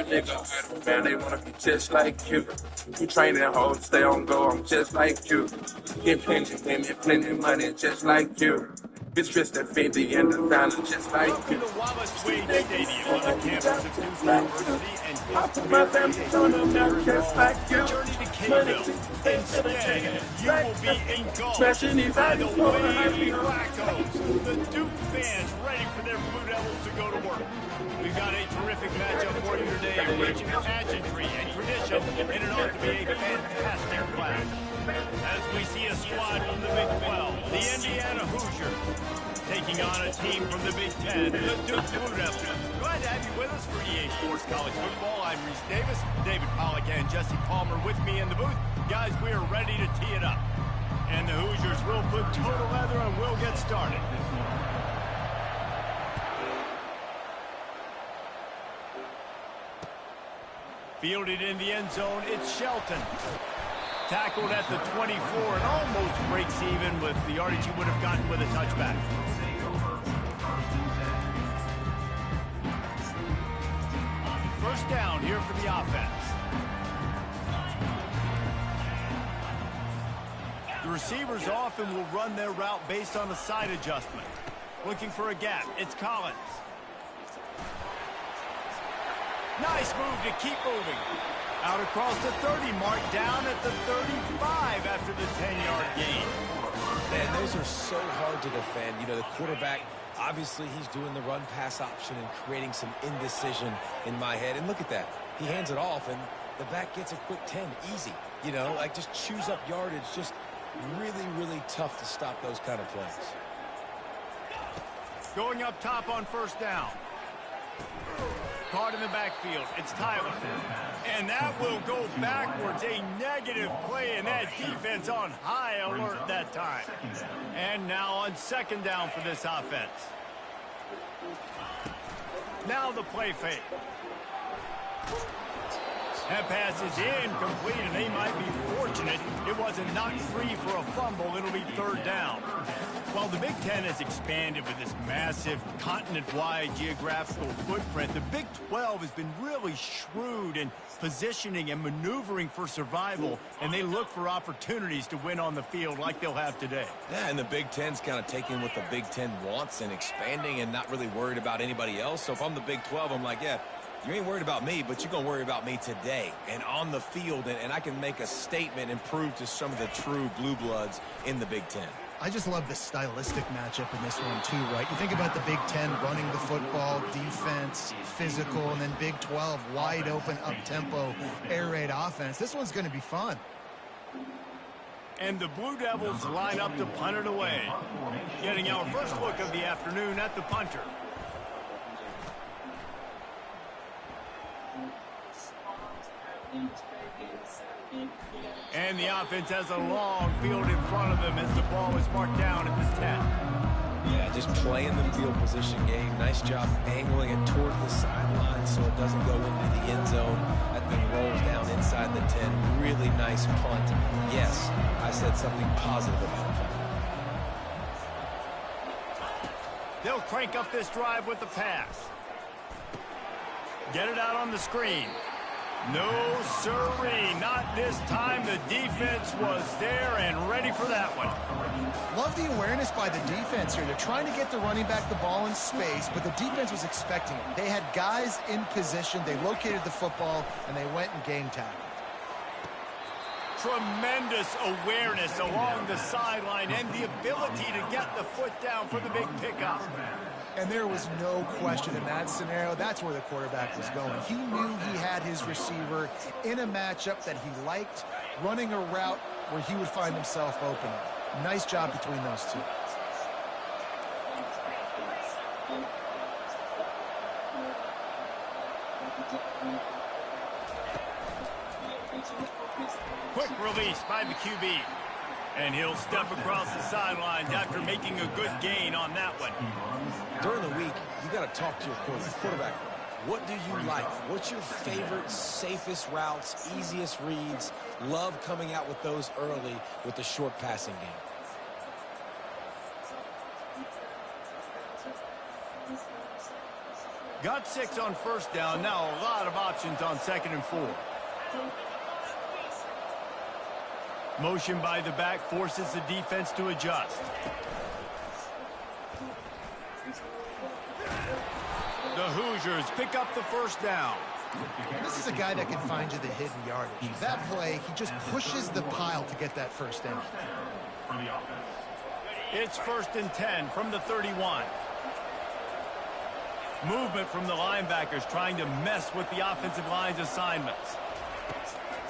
Nigga, man, they wanna be just like you. You training hard, stay on go, I'm just like you. Get plenty women, plenty money, just like you. Bitch dressed at 50 and the dollar, just like you. Welcome to Wallace Wade Stadium on the campus of Duke University and I put my family on them now, just like you. journey to K-Ville. Instead, you will be engulfed by the wavy Blackos. The Duke fans ready for their Blue Devils to go to work. We've got a terrific matchup for you today, rich in pageantry and tradition, and it ought to be a fantastic clash. As we see a squad from the Big 12, the Indiana Hoosiers, taking on a team from the Big 10, the Duke Blue Devils. Glad to have you with us for EA Sports College Football. I'm Reese Davis, David Pollack and Jesse Palmer with me in the booth. Guys, we are ready to tee it up. And the Hoosiers will put total leather and we'll get started. Fielded in the end zone, it's Shelton. Tackled at the 24 and almost breaks even with the yardage he would have gotten with a touchback. First down here for the offense. The receivers often will run their route based on a side adjustment. Looking for a gap, it's Collins. Nice move to keep moving. Out across the 30 mark, down at the 35 after the 10-yard gain. Man, those are so hard to defend. You know, the quarterback, obviously he's doing the run-pass option and creating some indecision in my head. And look at that. He hands it off, and the back gets a quick 10. Easy. You know, like just chews up yardage. Just really, really tough to stop those kind of plays. Going up top on first down. Caught in the backfield. It's Tyler. And that will go backwards. A negative play, and that defense on high alert that time. And now on second down for this offense. Now the play fake. That pass is incomplete, and they might be fortunate it wasn't knocked free for a fumble. It'll be third down. While the Big Ten has expanded with this massive continent-wide geographical footprint, the Big 12 has been really shrewd in positioning and maneuvering for survival, and they look for opportunities to win on the field like they'll have today. Yeah, and the Big Ten's kind of taking what the Big Ten wants and expanding and not really worried about anybody else. So if I'm the Big 12, I'm like, yeah, you ain't worried about me, but you're going to worry about me today and on the field, and I can make a statement and prove to some of the true blue bloods in the Big Ten. I just love the stylistic matchup in this one too, right? You think about the Big Ten running the football, defense, physical, and then Big 12 wide open, up-tempo, air raid offense. This one's going to be fun. And the Blue Devils line up to punt it away. Getting our first look of the afternoon at the punter. And the offense has a long field in front of them as the ball is marked down at the 10. Yeah, just playing the field position game. Nice job angling it toward the sideline so it doesn't go into the end zone. That thing rolls down inside the 10. Really nice punt. Yes, I said something positive about it. They'll crank up this drive with the pass. Get it out on the screen. No, sirree, not this time. The defense was there and ready for that one. Love the awareness by the defense here. They're trying to get the running back the ball in space, but the defense was expecting it. They had guys in position. They located the football, and they went and game tackled. Tremendous awareness along the sideline and the ability to get the foot down for the big pickup. And there was no question in that scenario. That's where the quarterback was going. He knew he had his receiver in a matchup that he liked, running a route where he would find himself open. Nice job between those two. Quick release by the QB. And he'll step across the sidelines after making a good gain on that one. During the week, you got to talk to your quarterback. What do you like? What's your favorite, safest routes, easiest reads? Love coming out with those early with the short passing game. Got 6 on first down. Now a lot of options on 2nd and 4. Motion by the back forces the defense to adjust. The Hoosiers pick up the first down. This is a guy that can find you the hidden yardage. That play, he just pushes the pile to get that first down. It's 1st and 10 from the 31. Movement from the linebackers trying to mess with the offensive line's assignments.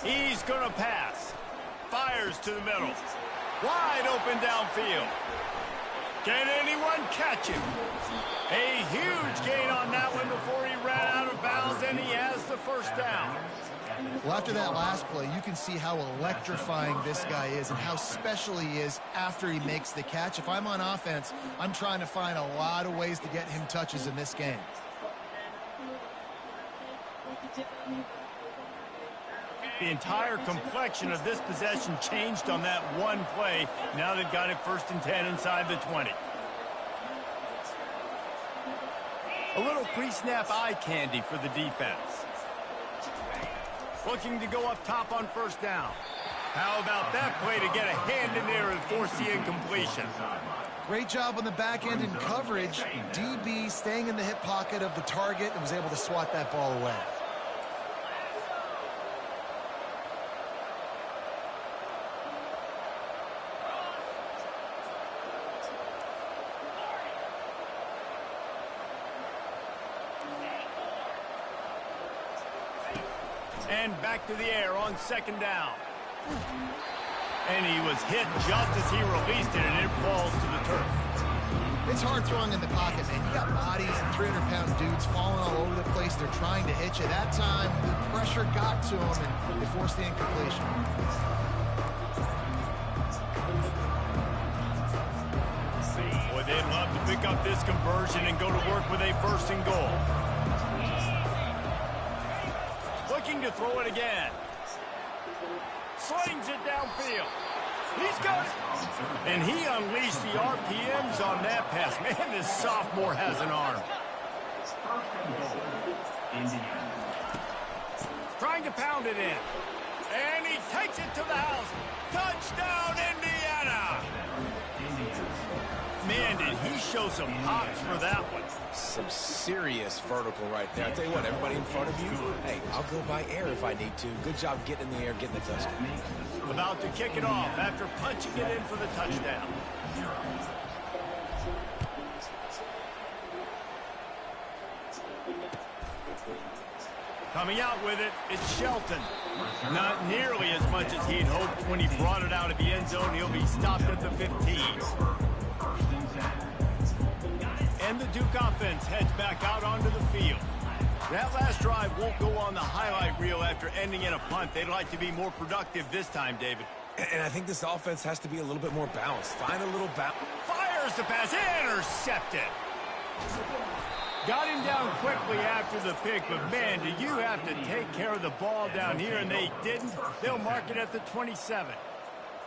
He's going to pass. Fires to the middle. Wide open downfield. Can anyone catch him? A huge gain on that one before he ran out of bounds, and he has the first down. Well, after that last play, you can see how electrifying this guy is and how special he is after he makes the catch. If I'm on offense, I'm trying to find a lot of ways to get him touches in this game. The entire complexion of this possession changed on that one play. Now they've got it 1st and 10 inside the 20. A little pre-snap eye candy for the defense. Looking to go up top on first down. How about that play to get a hand in there and force the incompletion? Great job on the back end in coverage. DB staying in the hip pocket of the target and was able to swat that ball away. And back to the air on 2nd down. And he was hit just as he released it, and it falls to the turf. It's hard throwing in the pocket, man. You got bodies and 300-pound dudes falling all over the place. They're trying to hit you. That time, the pressure got to him, and they forced the incompletion. Boy, they'd love to pick up this conversion and go to work with a 1st and goal. Looking to throw it again. Slings it downfield. He's got it. And he unleashed the RPMs on that pass. Man, this sophomore has an arm. Trying to pound it in. And he takes it to the house. Touchdown, Indiana! Man, did he show some hops for that one. Some serious vertical right there. I tell you what, everybody in front of you, hey, I'll go by air if I need to. Good job getting in the air, getting the touchdown. About to kick it off after punching it in for the touchdown. Coming out with it, it's Shelton. Not nearly as much as he'd hoped when he brought it out of the end zone. He'll be stopped at the 15. And the Duke offense heads back out onto the field. That last drive won't go on the highlight reel after ending in a punt. They'd like to be more productive this time, David. And I think this offense has to be a little bit more balanced. Find a little balance. Fires the pass, intercepted. Got him down quickly after the pick, but man, do you have to take care of the ball down here, and they didn't. They'll mark it at the 27.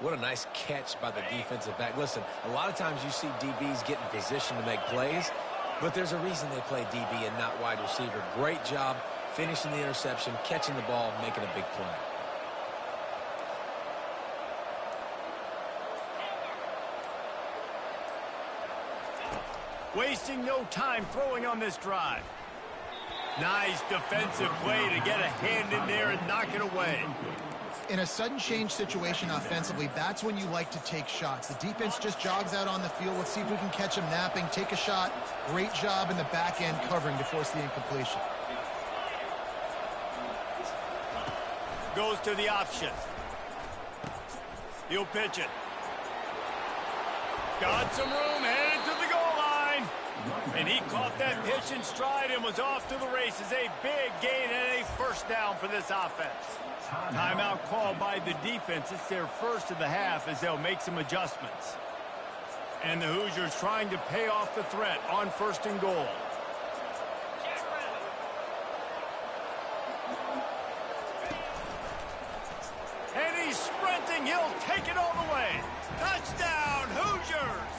What a nice catch by the defensive back. Listen, a lot of times you see DBs get in position to make plays, but there's a reason they play DB and not wide receiver. Great job finishing the interception, catching the ball, making a big play. Wasting no time throwing on this drive. Nice defensive play to get a hand in there and knock it away. In a sudden change situation offensively, that's when you like to take shots. The defense just jogs out on the field. Let's see if we can catch them napping, take a shot. Great job in the back end covering to force the incompletion. Goes to the option. He'll pitch it. Got some room, headed to the goal line. And he caught that pitch in stride and was off to the races. A big gain and a first down for this offense. Timeout called by the defense. It's their first of the half as they'll make some adjustments. And the Hoosiers trying to pay off the threat on first and goal. And he's sprinting. He'll take it all the way. Touchdown, Hoosiers!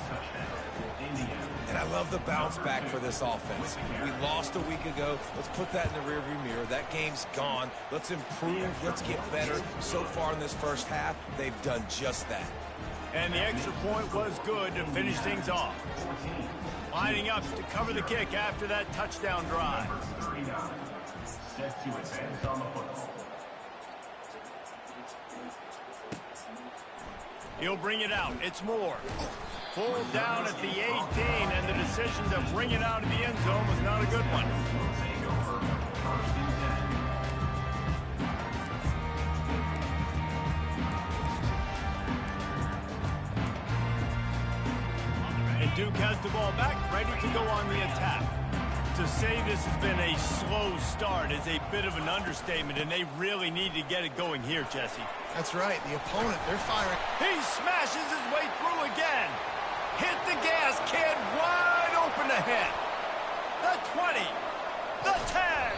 And I love the bounce back for this offense. We lost a week ago. Let's put that in the rearview mirror. That game's gone. Let's improve. Let's get better. So far in this first half, they've done just that. And the extra point was good to finish things off. Lining up to cover the kick after that touchdown drive. He'll bring it out. It's Moore. Pulled down at the 18, and the decision to bring it out of the end zone was not a good one. And Duke has the ball back, ready to go on the attack. To say this has been a slow start is a bit of an understatement, and they really need to get it going here, Jesse. That's right. The opponent, they're firing. He smashes his way through again. Hit the gas, kid, wide open ahead. The 20, the 10.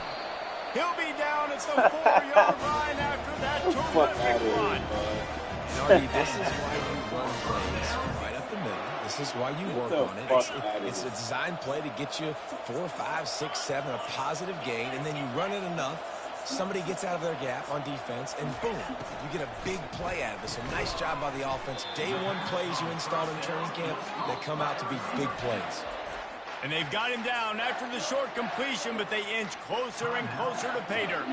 He'll be down at the 4-yard line after that terrific run. Nardi, this is why you run plays right up the middle. This is why you work on it. It's a design play to get you 4, 5, 6, 7, a positive gain, and then you run it enough. Somebody gets out of their gap on defense, and boom, you get a big play out of it. So nice job by the offense. Day one plays you installed in training camp that come out to be big plays. And they've got him down after the short completion, but they inch closer and closer to pay dirt.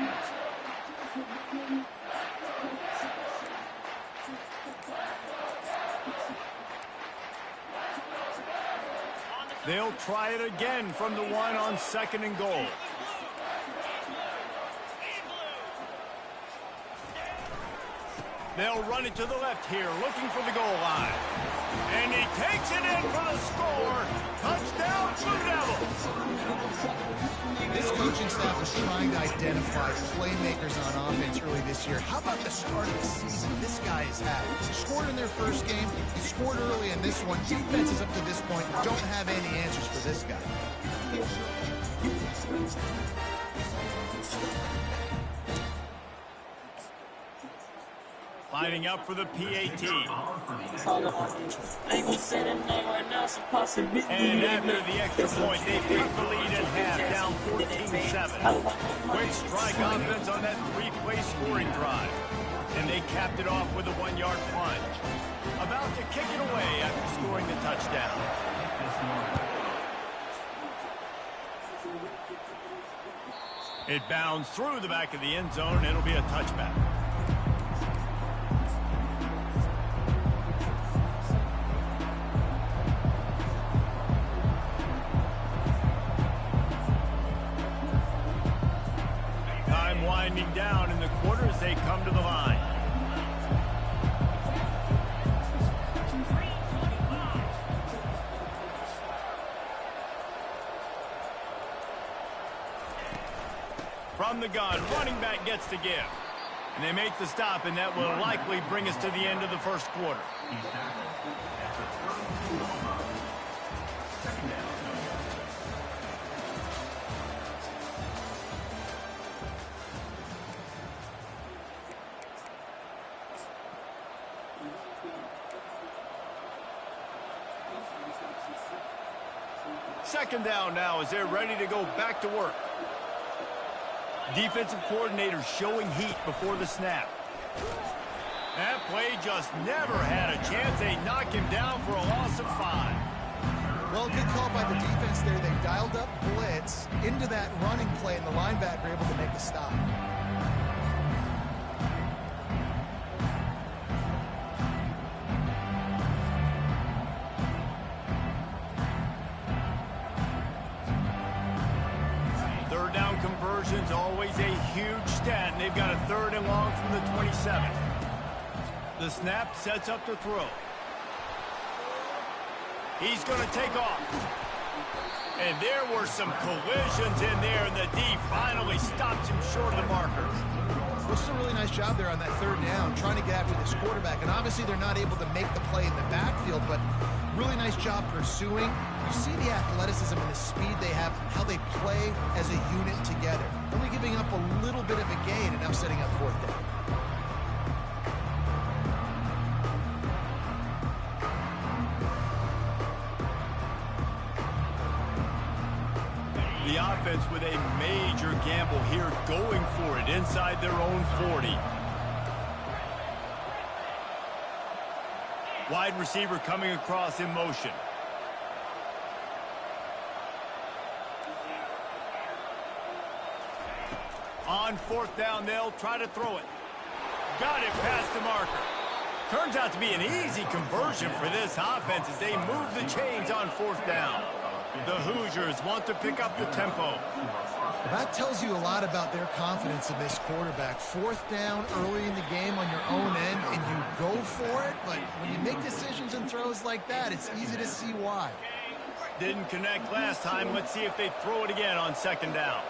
They'll try it again from the one on second and goal. They'll run it to the left here, looking for the goal line. And he takes it in for the score. Touchdown, Blue Devils. This coaching staff was trying to identify playmakers on offense early this year. How about the start of the season this guy has had? He scored in their first game. He scored early in this one. Defenses up to this point don't have any answers for this guy. Lining up for the PAT. And after the extra point, they pick the lead at half, down 14-7. Quick strike offense on that three-play scoring drive. And they capped it off with a 1-yard plunge. About to kick it away after scoring the touchdown. It bounds through the back of the end zone, and it'll be a touchback. Time winding down in the quarter as they come to the line. From the gun, running back gets the give. And they make the stop, and that will likely bring us to the end of the first quarter. Second down now as they're ready to go back to work. Defensive coordinator showing heat before the snap. That play just never had a chance. They knock him down for a loss of 5. Well, good call by the defense there. They dialed up blitz into that running play, and the linebacker able to make the stop. Third down conversion's always a huge stat, and they've got a 3rd and long from the 27. The snap sets up the throw. He's going to take off. And there were some collisions in there, and the D finally stopped him short of the marker. Well, it's a really nice job there on that 3rd down, trying to get after this quarterback. And obviously they're not able to make the play in the backfield, but really nice job pursuing. You see the athleticism and the speed they have, how they play as a unit together. Only giving up a little bit of a gain, and now setting up 4th down. The offense with a major gamble here, going for it inside their own 40. Wide receiver coming across in motion. On 4th down, they'll try to throw it. Got it past the marker. Turns out to be an easy conversion for this offense as they move the chains on 4th down. The Hoosiers want to pick up the tempo. That tells you a lot about their confidence in this quarterback. 4th down early in the game on your own end, and you go for it, but when you make decisions and throws like that, it's easy to see why. Didn't connect last time. Let's see if they throw it again on 2nd down.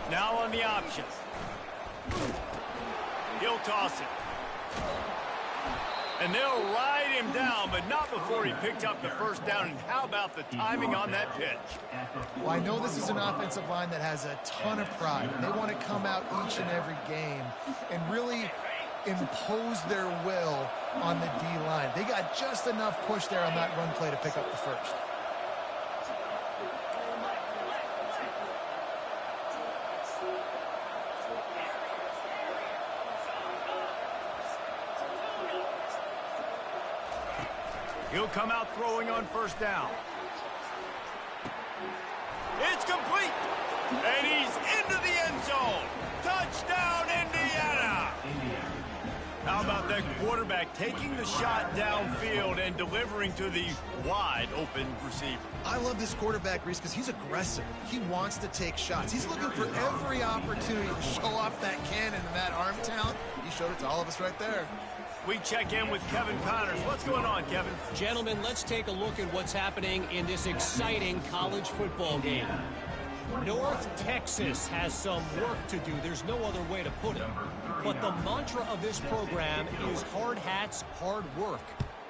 Now on the option. He'll toss it. And they'll ride him down, but not before he picked up the 1st down. And how about the timing on that pitch? Well, I know this is an offensive line that has a ton of pride. They want to come out each and every game and really impose their will on the D-line. They got just enough push there on that run play to pick up the 1st. He'll come out throwing on 1st down. It's complete. And he's into the end zone. Touchdown, Indiana. How about that quarterback taking the shot downfield and delivering to the wide open receiver? I love this quarterback, Reese, because he's aggressive. He wants to take shots. He's looking for every opportunity to show off that cannon and that arm talent. He showed it to all of us right there. We check in with Kevin Connors. What's going on, Kevin? Gentlemen, let's take a look at what's happening in this exciting college football game. North Texas has some work to do. There's no other way to put it. But the mantra of this program is hard hats, hard work.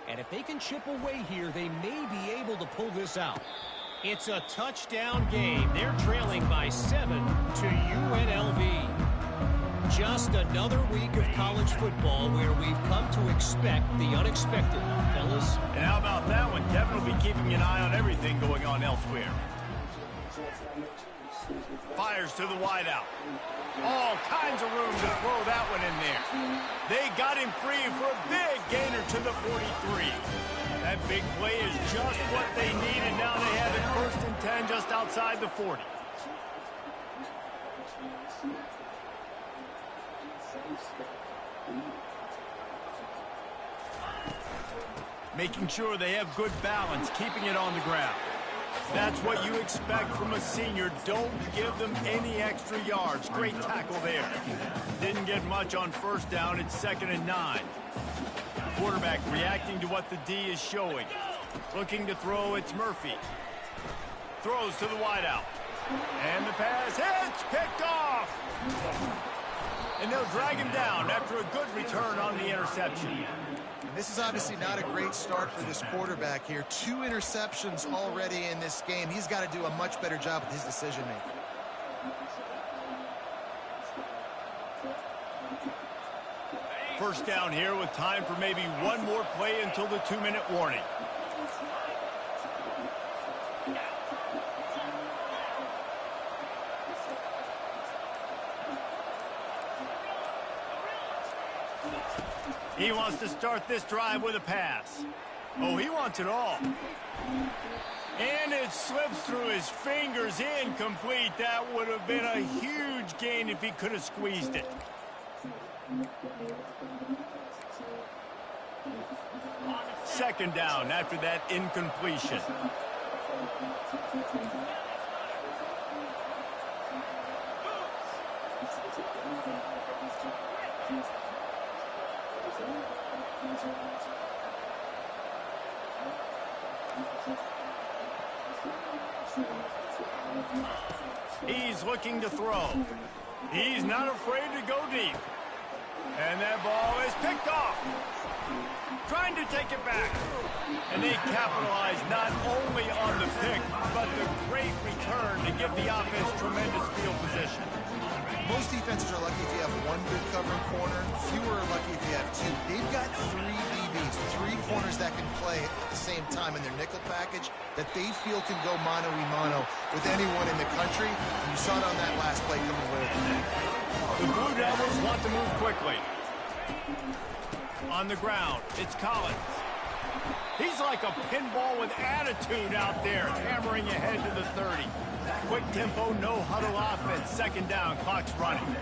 And if they can chip away here, they may be able to pull this out. It's a touchdown game. They're trailing by 7 to UNLV. Just another week of college football where we've come to expect the unexpected, fellas. And how about that one? Kevin will be keeping an eye on everything going on elsewhere. Fires to the wideout. All kinds of room to throw that one in there. They got him free for a big gainer to the 43. That big play is just what they needed. Now they have it 1st and 10 just outside the 40. Making sure they have good balance, keeping it on the ground. That's what you expect from a senior. Don't give them any extra yards. Great tackle there. Didn't get much on 1st down. It's 2nd and 9. Quarterback reacting to what the D is showing. Looking to throw, it's Murphy. Throws to the wideout. And the pass hits, picked off. And they'll drag him down after a good return on the interception. And this is obviously not a great start for this quarterback here. 2 interceptions already in this game. He's got to do a much better job with his decision-making. First down here with time for maybe one more play until the 2-minute warning. He wants to start this drive with a pass. Oh, he wants it all. And it slips through his fingers, incomplete. That would have been a huge gain if he could have squeezed it. Second down after that incompletion. He's looking to throw. He's not afraid to go deep. And that ball is picked off. Trying to take it back. And they capitalize not only on the pick, but the great return to give the offense tremendous field position. Most defenses are lucky if you have one good covering corner. Fewer are lucky if you have two. They've got three DBs, three corners that can play at the same time in their nickel package that they feel can go mano-a-mano with anyone in the country. And you saw it on that last play coming away with the pick. The Blue Devils want to move quickly. On the ground, it's Collins. He's like a pinball with attitude out there, hammering ahead to the 30. Quick tempo, no huddle offense. Second down, clock's running.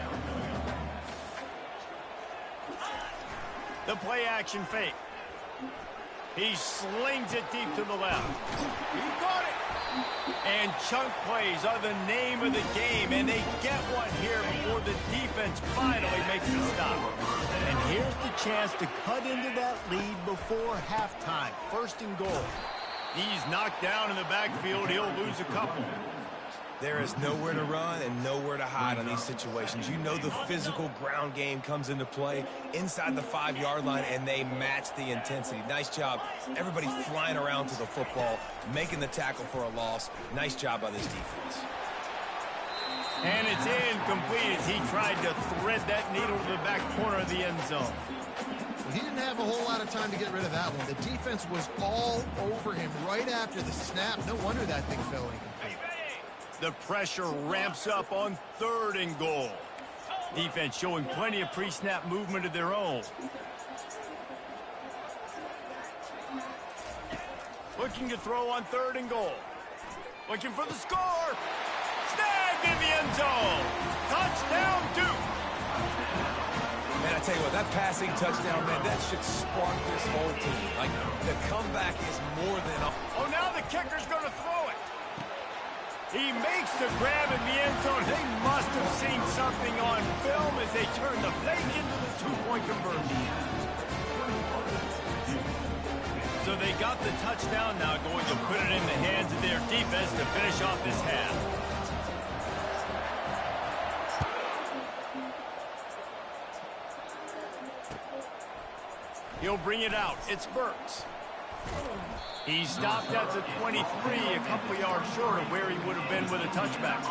The play action fake. He slings it deep to the left. He caught it. And chunk plays are the name of the game, and they get one here before the defense finally makes a stop. And here's the chance to cut into that lead before halftime. First and goal. He's knocked down in the backfield. He'll lose a couple. There is nowhere to run and nowhere to hide on these situations. You know the physical ground game comes into play inside the 5-yard line, and they match the intensity. Nice job. Everybody flying around to the football, making the tackle for a loss. Nice job by this defense. And it's incomplete as he tried to thread that needle to the back corner of the end zone. Well, he didn't have a whole lot of time to get rid of that one. The defense was all over him right after the snap. No wonder that thing fell incomplete. The pressure ramps up on third and goal. Defense showing plenty of pre-snap movement of their own. Looking to throw on third and goal. Looking for the score. Snagged in the end zone. Touchdown, Duke. Man, I tell you what, that passing touchdown, man, that should spark this whole team. Like, the comeback is more than... Oh, now the kicker's going to throw it. He makes the grab in the end zone. They must have seen something on film as they turn the fake into the two-point conversion. So they got the touchdown, now going to put it in the hands of their defense to finish off this half. He'll bring it out. It's Burks. He stopped at the 23, a couple of yards short of where he would have been with a touchback.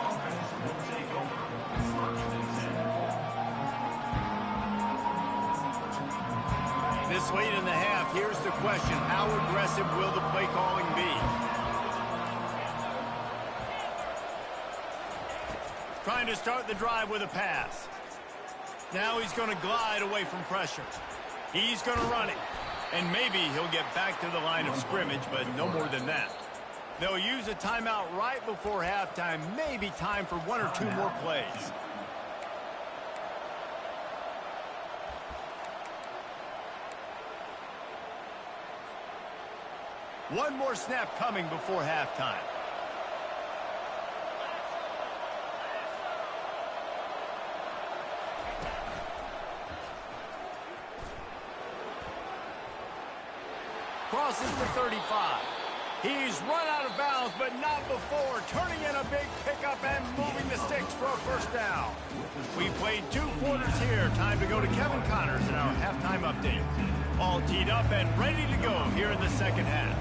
This late in the half, here's the question. How aggressive will the play calling be? Trying to start the drive with a pass. Now he's going to glide away from pressure. He's going to run it. And maybe he'll get back to the line of scrimmage, but no more than that. They'll use a timeout right before halftime. Maybe time for one or two more plays. One more snap coming before halftime. Crosses the 35. He's run out of bounds, but not before. Turning in a big pickup and moving the sticks for a first down. We played 2 quarters here. Time to go to Kevin Connors in our halftime update. All teed up and ready to go here in the second half.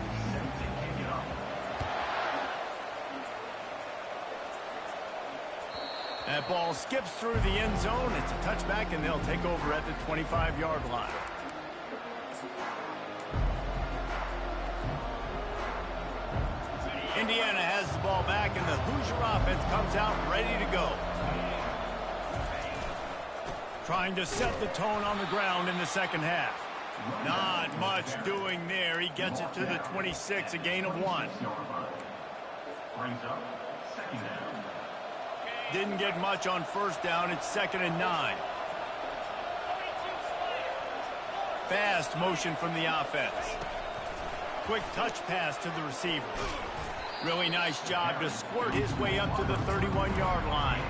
That ball skips through the end zone. It's a touchback, and they'll take over at the 25-yard line. Indiana has the ball back, and the Hoosier offense comes out ready to go. Trying to set the tone on the ground in the second half. Not much doing there. He gets it to the 26, a gain of 1. Didn't get much on first down. It's 2nd and 9. Fast motion from the offense. Quick touch pass to the receiver. Really nice job to squirt his way up to the 31-yard line.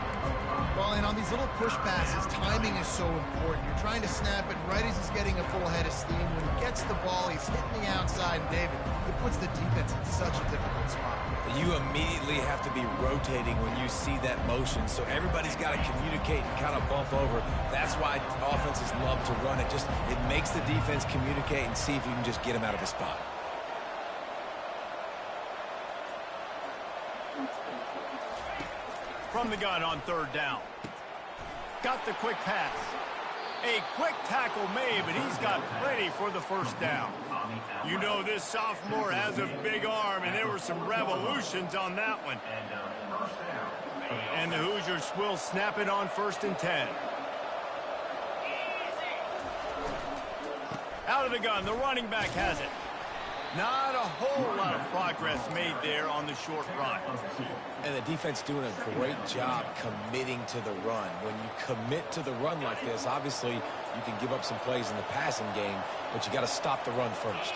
Well, and on these little push passes, timing is so important. You're trying to snap it right as he's getting a full head of steam. When he gets the ball, he's hitting the outside, and David, it puts the defense in such a difficult spot. You immediately have to be rotating when you see that motion, so everybody's got to communicate and kind of bump over. That's why offenses love to run it. It makes the defense communicate and see if you can just get him out of a spot. From the gun on 3rd down. Got the quick pass. A quick tackle made, but he's got plenty for the first down. You know this sophomore has a big arm, and there were some revolutions on that one. And the Hoosiers will snap it on 1st and 10. Out of the gun, the running back has it. Not a whole lot of progress made there on the short run. And the defense doing a great job committing to the run. When you commit to the run like this, obviously you can give up some plays in the passing game, but you got to stop the run first.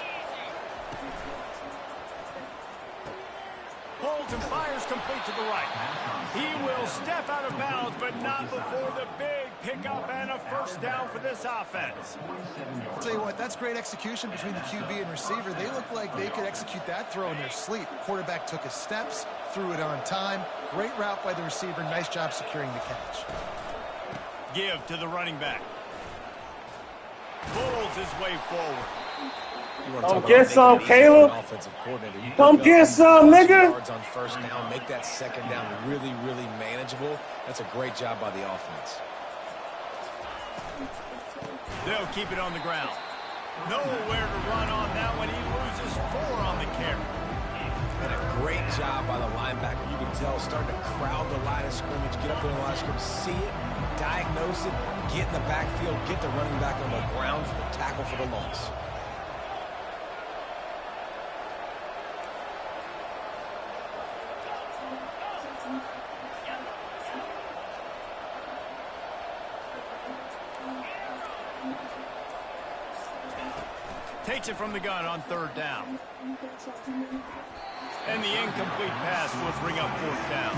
Holds and fires complete to the right. He will step out of bounds, but not before the big pickup and a first down for this offense. I'll tell you what, that's great execution between the QB and receiver. They look like they could execute that throw in their sleep. Quarterback took his steps, threw it on time. Great route by the receiver. Nice job securing the catch. Give to the running back. Pulls his way forward. Don't get some, Caleb. Come get some, nigga. Yards on first down, make that second down really, really manageable. That's a great job by the offense. They'll keep it on the ground. Nowhere to run on that one. He loses 4 on the carry. And a great job by the linebacker. You can tell starting to crowd the line of scrimmage, get up in the line of scrimmage, see it, diagnose it, get in the backfield, get the running back on the ground for the tackle for the loss. Takes it from the gun on 3rd down. And the incomplete pass will bring up 4th down.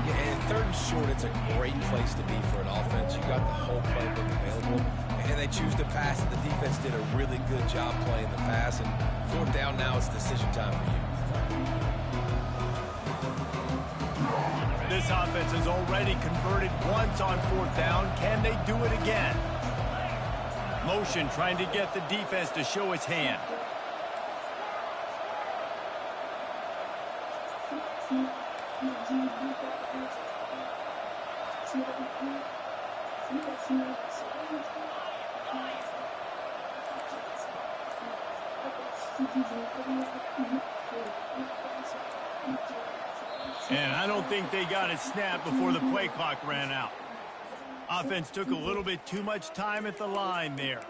Yeah, and 3rd and short, it's a great place to be for an offense. You got the whole playbook available, and they choose to pass, and the defense did a really good job playing the pass. And 4th down now, it's decision time for you. This offense has already converted once on 4th down. Can they do it again? Motion trying to get the defense to show its hand. And I don't think they got it snapped before the play clock ran out. Offense took a little bit too much time at the line there.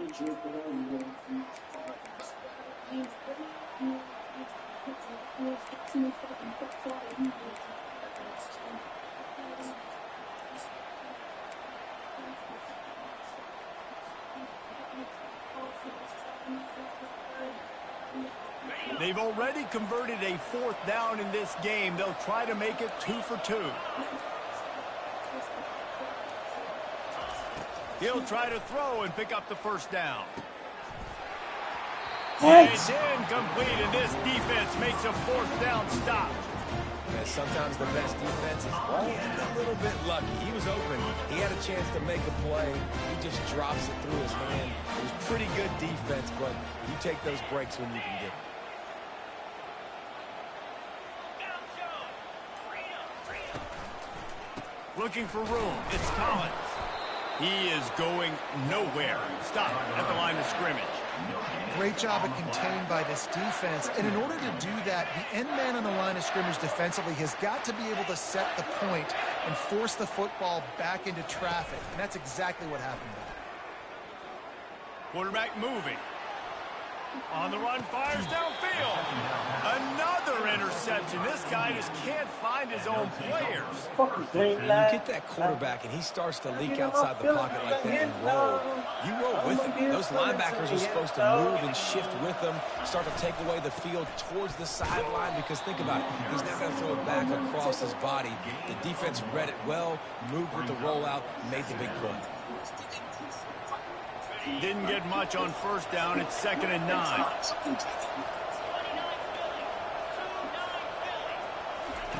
They've already converted a 4th down in this game. They'll try to make it 2 for 2. He'll try to throw and pick up the first down. It's incomplete, and this defense makes a 4th down stop. And sometimes the best defense is a little bit lucky. He was open. He had a chance to make a play. He just drops it through his hand. It was pretty good defense, but you take those breaks when you can get them. Looking for room. It's Collins. He is going nowhere. Stop at the line of scrimmage. Great job of contained by this defense. And in order to do that, the end man on the line of scrimmage defensively has got to be able to set the point and force the football back into traffic. And that's exactly what happened there. Quarterback moving. On the run, fires downfield. Another interception. This guy just can't find his own players. You get that quarterback and he starts to leak outside the pocket like that and roll. You roll with him. Those linebackers are supposed to move and shift with them, start to take away the field towards the sideline, because think about it. He's not going to throw it back across his body. The defense read it well, moved with the rollout, made the big play. Didn't get much on first down. It's 2nd and 9.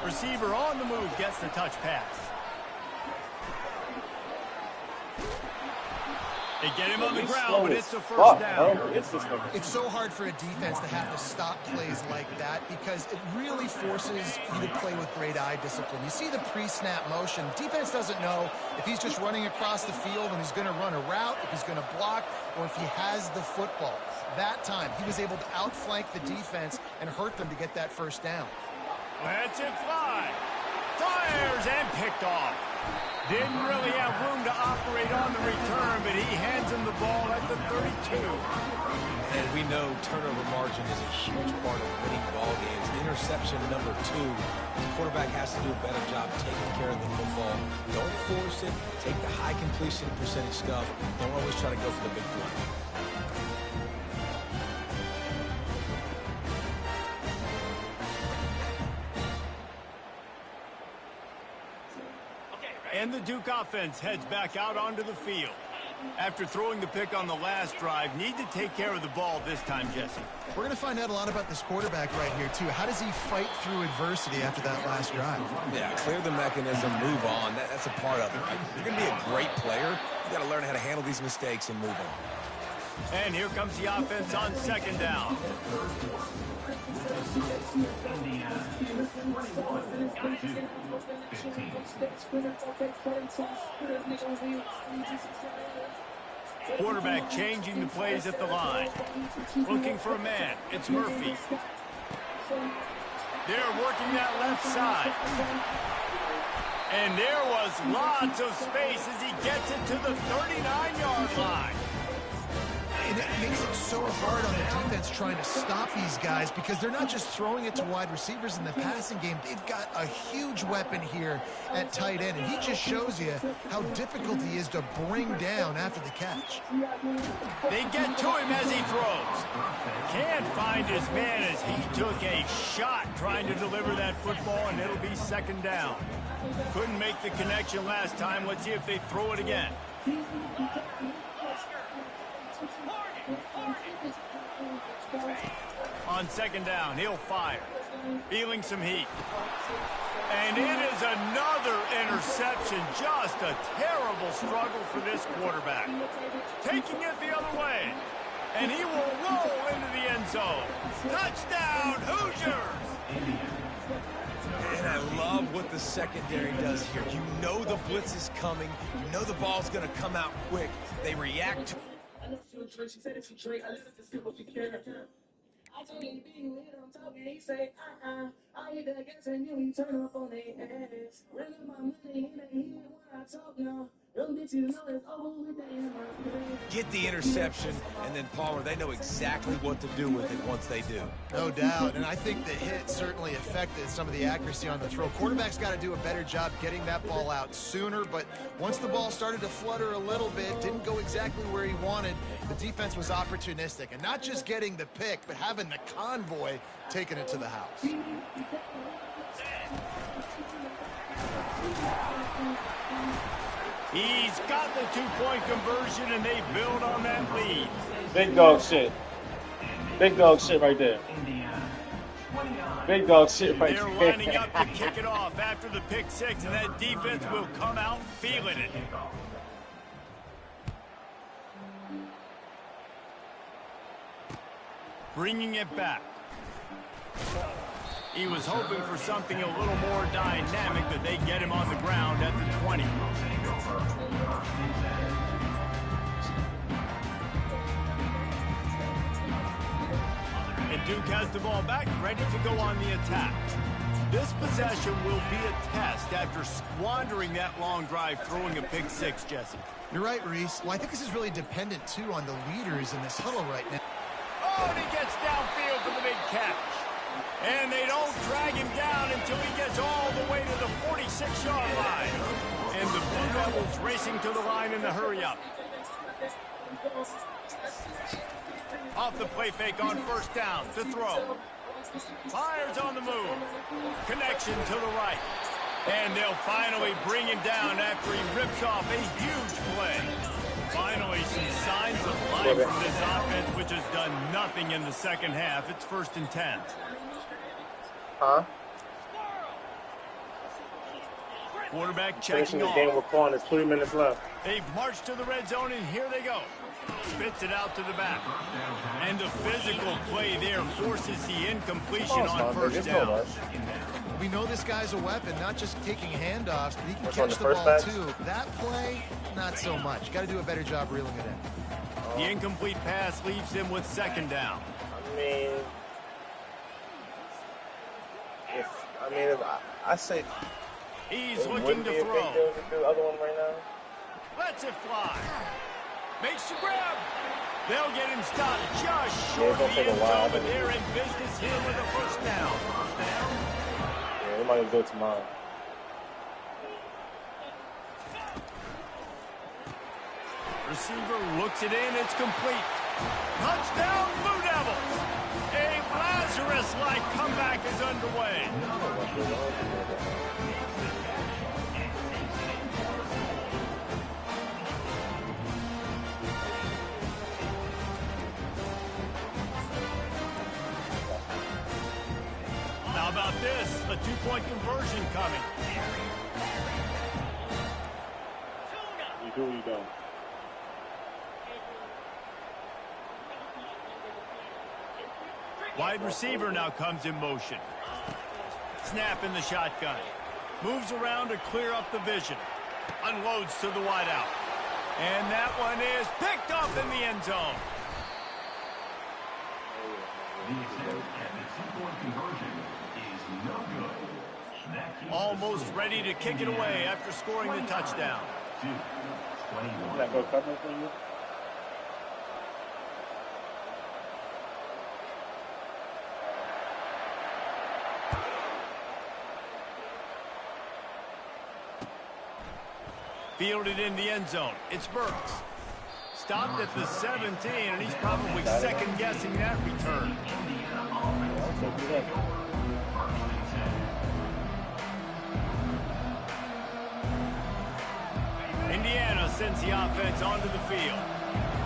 Receiver on the move gets the touch pass. They get him on the ground, but it's a first down. It's so hard for a defense to have to stop plays like that because it really forces you to play with great eye discipline. You see the pre-snap motion. Defense doesn't know if he's just running across the field and he's going to run a route, if he's going to block, or if he has the football. That time, he was able to outflank the defense and hurt them to get that first down. Lets it fly. Fires and picked off. Didn't really have room to operate on the return, but he hands him the ball at the 32. And we know turnover margin is a huge part of winning ball games. Interception number 2. The quarterback has to do a better job taking care of the football. Don't force it. Take the high completion percentage stuff. Don't always try to go for the big play. And the Duke offense heads back out onto the field. After throwing the pick on the last drive, need to take care of the ball this time, Jesse. We're going to find out a lot about this quarterback right here, too. How does he fight through adversity after that last drive? Yeah, clear the mechanism, move on. That's a part of it. Right? If you're going to be a great player, you got to learn how to handle these mistakes and move on. And here comes the offense on 2nd down. Quarterback changing the plays at the line. Looking for a man. It's Murphy. They're working that left side. And there was lots of space as he gets it to the 39-yard line. And it makes it so hard on the defense trying to stop these guys because they're not just throwing it to wide receivers in the passing game. They've got a huge weapon here at tight end, and he just shows you how difficult he is to bring down after the catch. They get to him as he throws. Can't find his man as he took a shot trying to deliver that football, and it'll be 2nd down. Couldn't make the connection last time. Let's see if they throw it again. On 2nd down, he'll fire. Feeling some heat. And it is another interception. Just a terrible struggle for this quarterback. Taking it the other way. And he will roll into the end zone. Touchdown, Hoosiers! And I love what the secondary does here. You know the blitz is coming. You know the ball's going to come out quick. They react to I told him being lit, I'm talking, he say, I hit that gas and you turn up on their ass. Ran up my money in the head when I talk now. Them bitches know it's over with the in my brain. get the interception, and then Palmer, they know exactly what to do with it once they do. No doubt, and I think the hit certainly affected some of the accuracy on the throw. Quarterback's got to do a better job getting that ball out sooner, but once the ball started to flutter a little bit, didn't go exactly where he wanted, the defense was opportunistic, and not just getting the pick, but having the convoy taking it to the house. He's got the two-point conversion, and they build on that lead. Big dog shit. Big dog shit right there. Big dog shit right there. They're lining up to kick it off after the pick six, and that defense will come out feeling it. Bringing it back. He was hoping for something a little more dynamic, but they get him on the ground at the 20. Duke has the ball back, ready to go on the attack. This possession will be a test after squandering that long drive, throwing a pick six, Jesse. You're right, Reese. Well, I think this is really dependent, too, on the leaders in this huddle right now. Oh, and he gets downfield for the big catch. And they don't drag him down until he gets all the way to the 46-yard line. And the Blue Devils racing to the line in the hurry-up. Off the play fake on first down to throw. Fires on the move. Connection to the right. And they'll finally bring him down after he rips off a huge play. Finally, some signs of life from this offense, which has done nothing in the second half. It's 1st and 10. Huh? Quarterback Finishing checking the off. game with corn. There's 3 minutes left. They've marched to the red zone, and here they go. Spits it out to the back. And the physical play there forces the incompletion on first down. We know this guy's a weapon, not just taking handoffs, but he can What's catch on the the first ball, pass? too. That play, not so much. Got to do a better job reeling it in. The incomplete pass leaves him with 2nd down. If I say He's it looking wouldn't to be a big throw. deal to do the other one right now. Lets it fly. Makes the grab. They'll get him stopped just Yeah, short it's gonna of the take a end while, zone, but but- they're in business here with a 1st down. Yeah, they might as well do it tomorrow. Receiver looks it in. It's complete. Touchdown, Blue Devils. A Lazarus-like comeback is underway. How about this? A 2-point conversion coming. You do or you don't. Wide receiver now comes in motion. Snap in the shotgun. Moves around to clear up the vision. Unloads to the wideout. And that one is picked off in the end zone. Almost ready to kick it away after scoring the touchdown. Is that go cover for you? Fielded in the end zone. It's Burks. Stopped at the 17, and he's probably second-guessing that return. Indiana sends the offense onto the field.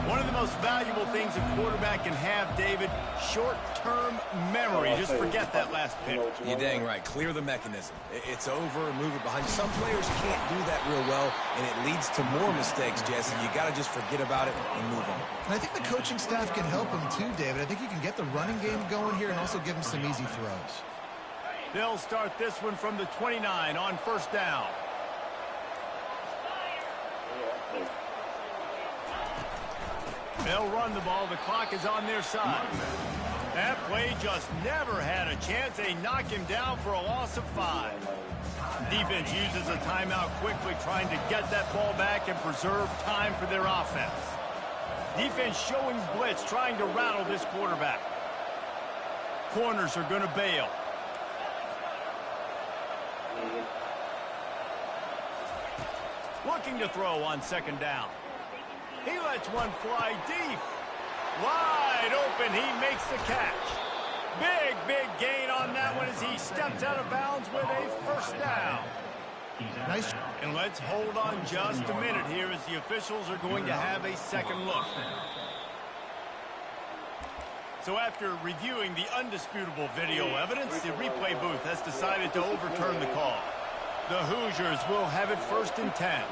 One of the most valuable things a quarterback can have, David, short-term memory. Just forget that last pick. You're dang right. Clear the mechanism. It's over, move it behind you. Some players can't do that real well, and it leads to more mistakes, Jesse. You got to just forget about it and move on. And I think the coaching staff can help him too, David. I think you can get the running game going here and also give him some easy throws. They'll start this one from the 29 on first down. They'll run the ball. The clock is on their side. That play just never had a chance. They knock him down for a loss of 5. Defense uses a timeout quickly, trying to get that ball back and preserve time for their offense. Defense showing blitz, trying to rattle this quarterback. Corners are going to bail. Looking to throw on second down. He lets one fly deep. Wide open, he makes the catch. Big gain on that one as he steps out of bounds with a first down. Nice. And let's hold on just a minute here as the officials are going to have a second look. So after reviewing the undisputable video evidence, the replay booth has decided to overturn the call. The Hoosiers will have it 1st and 10.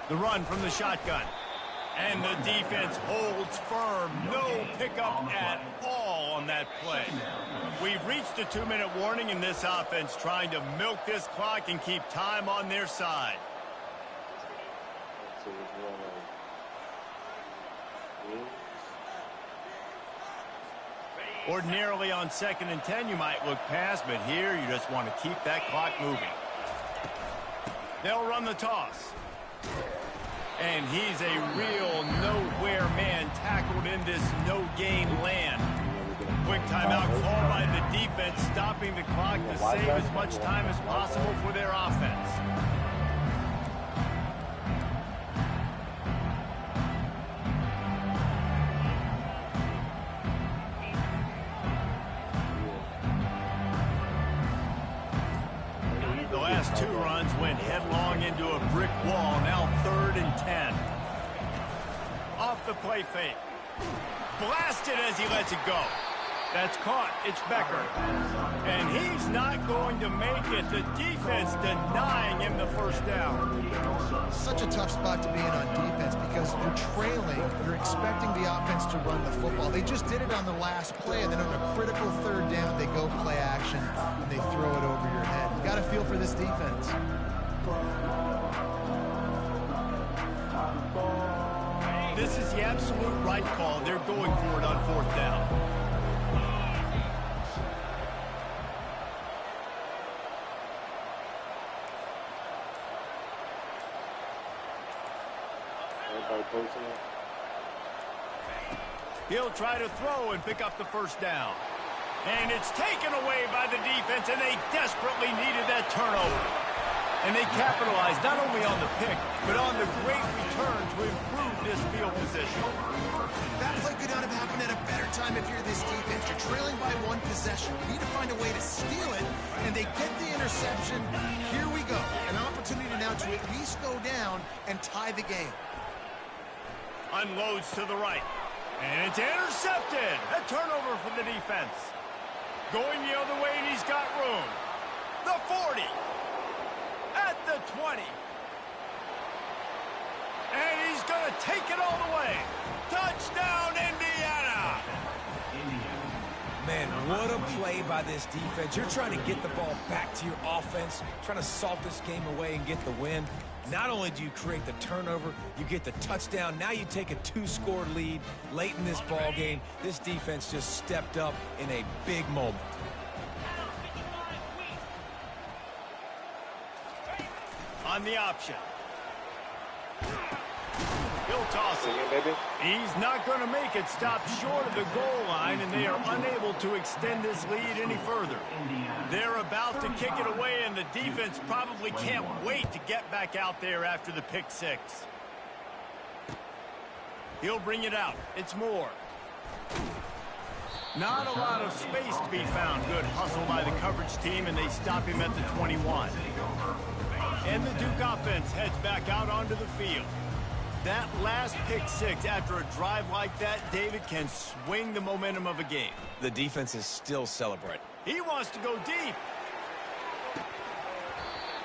The run from the shotgun. And the defense holds firm. No pickup at all on that play. We've reached the 2-minute warning in this offense, trying to milk this clock and keep time on their side. Ordinarily on 2nd and 10, you might look past, but here you just want to keep that clock moving. They'll run the toss. And he's a real nowhere man tackled in this no-gain land. Quick timeout called by the defense, stopping the clock to save as much time as possible for their offense. The last 2 runs went headlong into a brick wall. Now 3rd and 10. Off the play fake. Blasted as he lets it go. That's caught. It's Becker. And he's not going to make it. The defense denying him the first down. Such a tough spot to be in on defense because you're trailing. You're expecting the offense to run the football. They just did it on the last play, and then on a critical 3rd down, they go play action, and they throw it over your head. You got to feel for this defense. This is the absolute right call. They're going for it on 4th down. He'll try to throw and pick up the first down. And it's taken away by the defense, and they desperately needed that turnover. And they capitalized not only on the pick, but on the great return to improve this field position. That play could not have happened at a better time if you're this defense. You're trailing by 1 possession. You need to find a way to steal it, and they get the interception. Here we go. An opportunity now to at least go down and tie the game. Unloads to the right. And it's intercepted. A turnover for the defense. Going the other way, and he's got room. The 40. At the 20. And he's going to take it all the way. Touchdown, Indiana. Man, what a play by this defense. You're trying to get the ball back to your offense, trying to salt this game away and get the win. Not only do you create the turnover, you get the touchdown. Now you take a 2-score lead late in this ball game. This defense just stepped up in a big moment. On the option. He'll toss it. He's not going to make it. Stop short of the goal line, and they are unable to extend this lead any further. They're about to kick it away, and the defense probably can't wait to get back out there after the pick 6. He'll bring it out. It's Moore. Not a lot of space to be found. Good hustle by the coverage team, and they stop him at the 21. And the Duke offense heads back out onto the field. That last pick 6 after a drive like that, David, can swing the momentum of a game. The defense is still celebrating. He wants to go deep.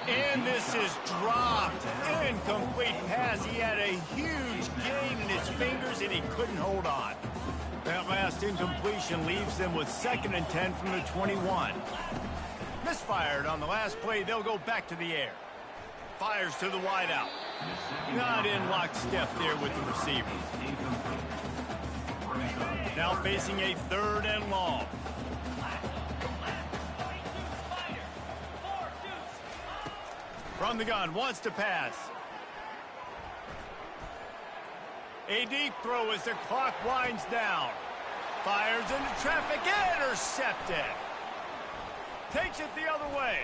And this is dropped. Incomplete pass. He had a huge gain in his fingers, and he couldn't hold on. That last incompletion leaves them with 2nd and 10 from the 21. Misfired on the last play. They'll go back to the air. Fires to the wideout. Not in lockstep there with the receiver. Now facing a 3rd and long. From the gun, wants to pass. A deep throw as the clock winds down. Fires into traffic, intercepted. Takes it the other way.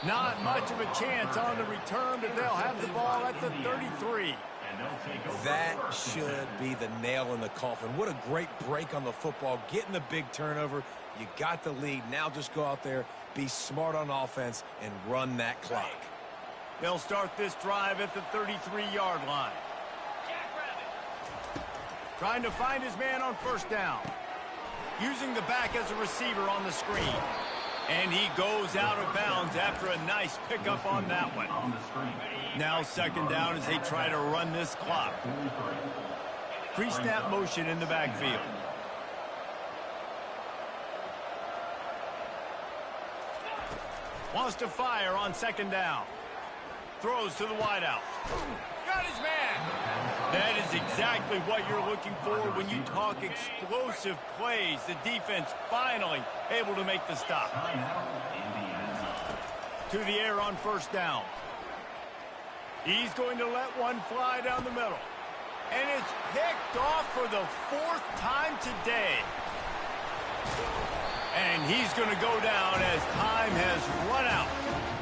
Not much of a chance on the return, but they'll have the ball at the 33. That should be the nail in the coffin. What a great break on the football. Getting the big turnover. You got the lead. Now just go out there, be smart on offense, and run that clock. They'll start this drive at the 33-yard line. Trying to find his man on 1st down. Using the back as a receiver on the screen. And he goes out of bounds after a nice pickup on that one. Now second down as they try to run this clock. Pre-snap motion in the backfield. Wants to fire on second down. Throws to the wideout. Got his man. That is exactly what you're looking for when you talk explosive plays. The defense finally able to make the stop. To the air on first down. He's going to let one fly down the middle. And it's picked off for the 4th time today. And he's going to go down as time has run out.